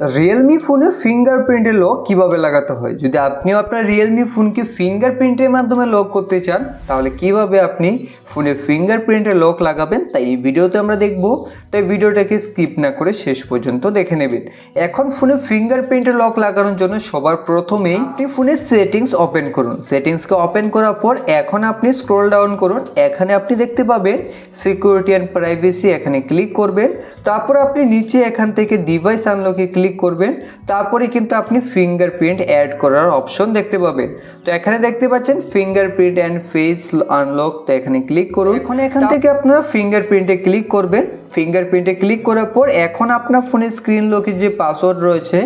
Realme ফোনে ফিঙ্গারপ্রিন্টের lock কিভাবে লাগাতে হয়। যদি আপনিও আপনার রিয়েলমি ফোনকে ফিঙ্গারপ্রিন্টের মাধ্যমে লক করতে চান, তাহলে কিভাবে আপনি ফোনে ফিঙ্গারপ্রিন্টের লক লাগাবেন তাই এই ভিডিওতে আমরা দেখব। তাই ভিডিওটাকে স্কিপ না করে শেষ পর্যন্ত দেখে নেবেন। এখন ফোনে ফিঙ্গারপ্রিন্টের লক লাগানোর জন্য সবার প্রথমেই আপনি ফোনের সেটিংস ওপেন করুন। সেটিংসকে ওপেন করার পর এখন আপনি স্ক্রল ডাউন করুন। এখানে আপনি দেখতে পাবেন সিকিউরিটি অ্যান্ড প্রাইভেসি, এখানে ক্লিক করবেন। তারপর আপনি নিচে এখান থেকে ডিভাইস আনলকে ক্লিক করবেন। তারপরে কিন্তু আপনি ফিঙ্গারপ্রিন্ট অ্যাড করার অপশন দেখতে পাবেন। তো এখানে দেখতে পাচ্ছেন ফিঙ্গারপ্রিন্ট অ্যান্ড ফেস আনলক, তো এখানে ক্লিক করুন। এখন এখান থেকে আপনারা ফিঙ্গারপ্রিন্টে ক্লিক করবেন। ফিঙ্গারপ্রিন্টে ক্লিক করার পর এখন আপনার ফোনের স্ক্রিন লকে যে পাসওয়ার্ড রয়েছে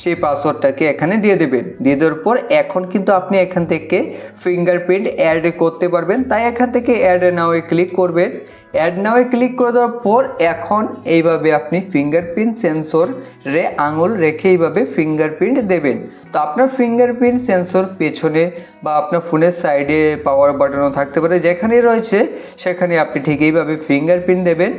সেই পাসওয়ার্ডটাকে এখানে দিয়ে দেবেন। দিয়ে দেওয়ার পর এখন কিন্তু আপনি এখান থেকে ফিঙ্গারপ্রিন্ট অ্যাড করতে পারবেন। তাই এখান থেকে অ্যাড নাওয়ে ক্লিক করবেন। অ্যাড নাওয়ে ক্লিক করে দেওয়ার পর এখন এইভাবে আপনি ফিঙ্গারপ্রিন্ট সেন্সরে আঙুল রেখে এইভাবে ফিঙ্গারপ্রিন্ট দেবেন। তো আপনার ফিঙ্গারপ্রিন্ট সেন্সর পেছনে বা আপনার ফোনের সাইডে পাওয়ার বাটনও থাকতে পারে, যেখানেই রয়েছে সেখানে আপনি ঠিক এইভাবে ফিঙ্গারপ্রিন্ট দেবেন।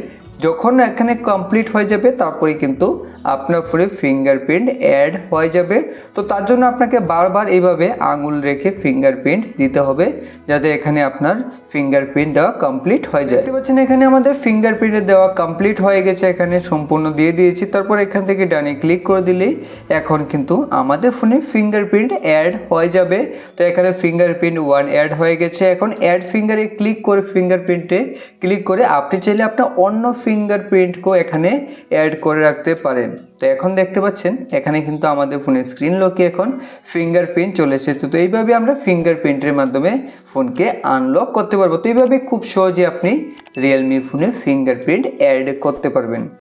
যখন এখানে কমপ্লিট হয়ে যাবে তারপরে কিন্তু আপনার ফোনে ফিঙ্গারপ্রিন্ট অ্যাড হয়ে যাবে। তো তার জন্য আপনাকে বারবার এইভাবে আঙুল রেখে ফিঙ্গারপ্রিন্ট দিতে হবে, যাতে এখানে আপনার ফিঙ্গারপ্রিন্ট দেওয়া কমপ্লিট হয়ে যায়। দেখতে পাচ্ছেন এখানে আমাদের ফিঙ্গারপ্রিন্ট দেওয়া কমপ্লিট হয়ে গেছে, এখানে সম্পূর্ণ দিয়ে দিয়েছি। তারপর এখান থেকে ডানে ক্লিক করে দিলেই এখন কিন্তু আমাদের ফোনে ফিঙ্গারপ্রিন্ট অ্যাড হয়ে যাবে। তো এখানে ফিঙ্গারপ্রিন্ট 1 অ্যাড হয়ে গেছে। এখন অ্যাড ফিঙ্গারে ক্লিক করে ফিঙ্গারপ্রিন্টে ক্লিক করে আপনি চাইলে আপনার অন্য ফিঙ্গারপ্রিন্টকেও এখানে অ্যাড করে রাখতে পারেন। তো এখন দেখতে পাচ্ছেন এখানে কিন্তু আমাদের ফোনের স্ক্রিন লকে এখন ফিঙ্গারপ্রিন্ট চলে এসেছে। তো এইভাবে আমরা ফিঙ্গারপ্রিন্টের মাধ্যমে ফোনকে আনলক করতে পারবো। তো এইভাবে খুব সহজে আপনি রিয়েলমি ফোনে ফিঙ্গারপ্রিন্ট অ্যাড করতে পারবেন।